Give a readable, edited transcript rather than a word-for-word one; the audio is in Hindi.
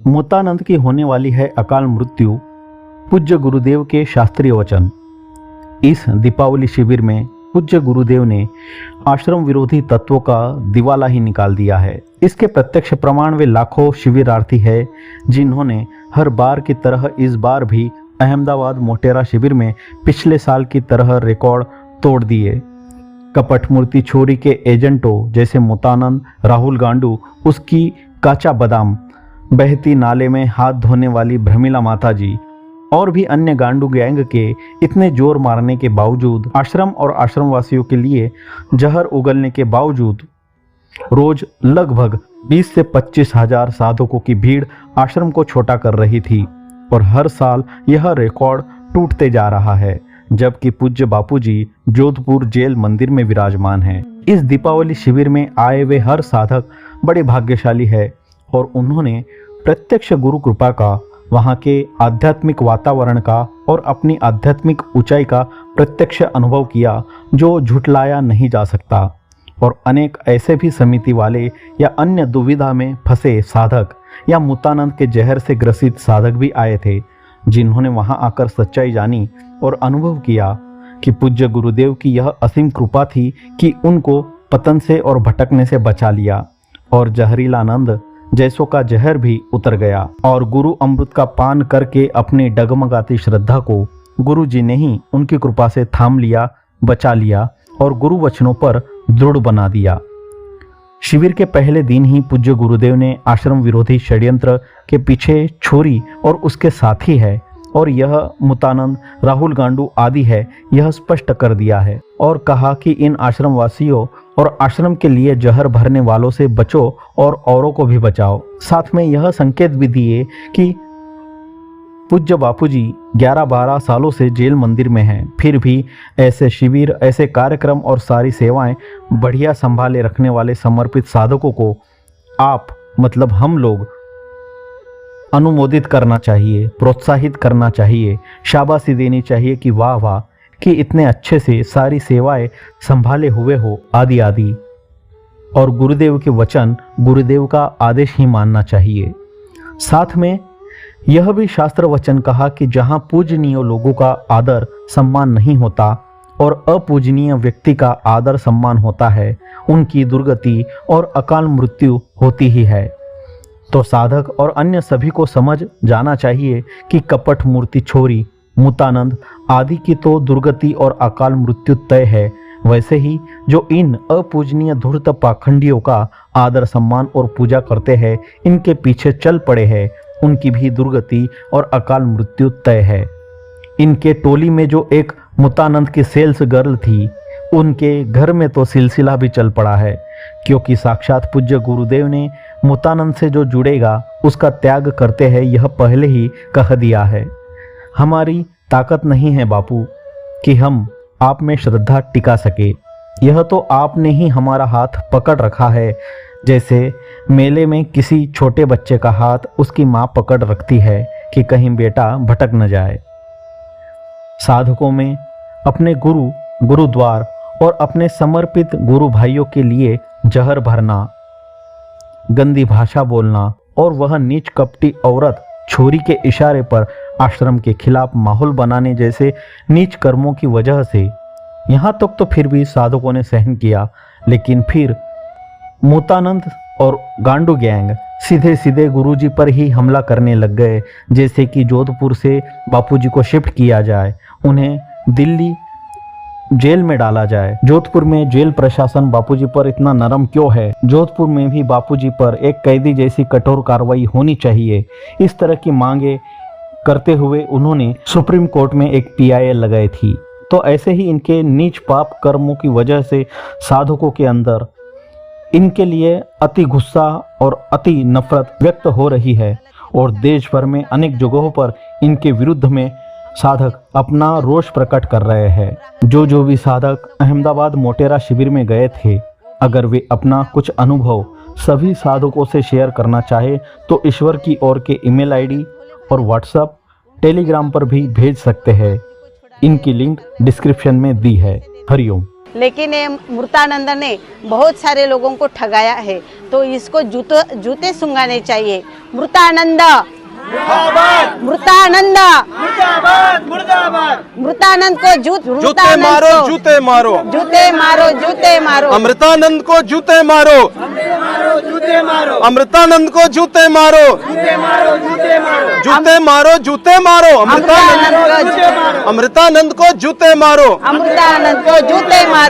मुक्तानंद की होने वाली है अकाल मृत्यु। पूज्य गुरुदेव के शास्त्रीय वचन। इस दीपावली शिविर में पूज्य गुरुदेव ने आश्रम विरोधी तत्वों का दिवाला ही निकाल दिया है। इसके प्रत्यक्ष प्रमाण वे लाखों शिविरार्थी है जिन्होंने हर बार की तरह इस बार भी अहमदाबाद मोटेरा शिविर में पिछले साल की तरह रिकॉर्ड तोड़ दिए। कपट मूर्ति छोरी के एजेंटों जैसे मुक्तानंद, राहुल गांडू, उसकी काचा बादाम, बहती नाले में हाथ धोने वाली भ्रमिला माता जी और भी अन्य गांडू गैंग के इतने जोर मारने के बावजूद, आश्रम और आश्रमवासियों के लिए जहर उगलने के बावजूद रोज लगभग 20 से 25 हजार साधकों की भीड़ आश्रम को छोटा कर रही थी और हर साल यह रिकॉर्ड टूटते जा रहा है। जबकि पूज्य बापूजी जोधपुर जेल मंदिर में विराजमान हैं। इस दीपावली शिविर में आए वे हर साधक बड़े भाग्यशाली है और उन्होंने प्रत्यक्ष गुरु कृपा का, वहाँ के आध्यात्मिक वातावरण का और अपनी आध्यात्मिक ऊंचाई का प्रत्यक्ष अनुभव किया जो झुठलाया नहीं जा सकता। और अनेक ऐसे भी समिति वाले या अन्य दुविधा में फंसे साधक या मुक्तानंद के जहर से ग्रसित साधक भी आए थे जिन्होंने वहां आकर सच्चाई जानी और अनुभव किया कि पूज्य गुरुदेव की यह असीम कृपा थी कि उनको पतन से और भटकने से बचा लिया और जहरीला आनंद जैसों का जहर भी उतर गया और गुरु अमृत का पान करके अपनी डगमगाती श्रद्धा को गुरु जी ने ही उनकी कृपा से थाम लिया, बचा लिया और गुरु वचनों पर दृढ़ बना दिया। शिविर के पहले दिन ही पूज्य गुरुदेव ने आश्रम विरोधी षड्यंत्र के पीछे छोरी और उसके साथी है और यह मुक्तानंद, राहुल गांडू आदि है, यह स्पष्ट कर दिया है और कहा कि इन आश्रम वासियों और आश्रम के लिए जहर भरने वालों से बचो और औरों को भी बचाओ। साथ में यह संकेत भी दिए कि पूज्य बापूजी 11-12 सालों से जेल मंदिर में हैं, फिर भी ऐसे शिविर, ऐसे कार्यक्रम और सारी सेवाएं बढ़िया संभाले रखने वाले समर्पित साधकों को आप मतलब हम लोग अनुमोदित करना चाहिए, प्रोत्साहित करना चाहिए, शाबाशी देनी चाहिए कि वाह वाह कि इतने अच्छे से सारी सेवाएं संभाले हुए हो आदि आदि। और गुरुदेव के वचन, गुरुदेव का आदेश ही मानना चाहिए। साथ में यह भी शास्त्र वचन कहा कि जहां पूजनीय लोगों का आदर सम्मान नहीं होता और अपूजनीय व्यक्ति का आदर सम्मान होता है, उनकी दुर्गति और अकाल मृत्यु होती ही है। तो साधक और अन्य सभी को समझ जाना चाहिए कि कपट मूर्ति छोरी, मुक्तानंद आदि की तो दुर्गति और अकाल मृत्यु तय है, वैसे ही जो इन अपूजनीय धूर्त पाखंडियों का आदर सम्मान और पूजा करते हैं, इनके पीछे चल पड़े हैं, उनकी भी दुर्गति और अकाल मृत्यु तय है। इनके टोली में जो एक मुक्तानंद की सेल्स गर्ल थी, उनके घर में तो सिलसिला भी चल पड़ा है, क्योंकि साक्षात पूज्य गुरुदेव ने मुक्तानंद से जो जुड़ेगा उसका त्याग करते हैं, यह पहले ही कह दिया है। हमारी ताकत नहीं है बापू कि हम आप में श्रद्धा टिका सके, यह तो आपने ही हमारा हाथ पकड़ रखा है, जैसे मेले में किसी छोटे बच्चे का हाथ उसकी माँ पकड़ रखती है कि कहीं बेटा भटक न जाए। साधकों में अपने गुरु, गुरुद्वार और अपने समर्पित गुरु भाइयों के लिए जहर भरना, गंदी भाषा बोलना और वह नीच कपटी औरत छोरी के इशारे पर आश्रम के खिलाफ माहौल बनाने जैसे नीच कर्मों की वजह से यहाँ तक तो फिर भी साधकों ने सहन किया, लेकिन फिर मुक्तानंद और गांडू गैंग सीधे सीधे गुरुजी पर ही हमला करने लग गए, जैसे कि जोधपुर से बापूजी को शिफ्ट किया जाए, उन्हें दिल्ली जेल में डाला जाए। जोधपुर में जेल प्रशासन बापूजी पर इतना नरम क्यों है? जोधपुर में भी बापूजी पर एक कैदी जैसी कठोर कार्रवाई होनी चाहिए। इस तरह की मांगे करते हुए उन्होंने सुप्रीम कोर्ट में एक PIL लगाई थी। तो ऐसे ही इनके नीच पाप कर्मों की वजह से साधकों के अंदर इनके लिए अति गुस्सा और अति नफरत व्यक्त हो रही है और देश भर में अनेक जगहों पर इनके विरुद्ध में साधक अपना रोष प्रकट कर रहे हैं। जो भी साधक अहमदाबाद मोटेरा शिविर में गए थे, अगर वे अपना कुछ अनुभव सभी साधकों से शेयर करना चाहे तो ईश्वर की ओर के ईमेल ID और व्हाट्सएप, टेलीग्राम पर भी भेज सकते हैं। इनकी लिंक डिस्क्रिप्शन में दी है। हरिओम। लेकिन ये मृतानंद ने बहुत सारे लोगों को ठगाया है, तो इसको जूते सुंगाने चाहिए। मृतानंद मृतानंद मृतानंद को जूते मारो, जूते मारो, जूते मारो, जूते मारो। अमृतानंद को जूते मारो, अमृतानंद को जूते मारो, जूते मारो, जूते मारो, अमृतानंद को जूते मारो, अमृतानंद को जूते मारो।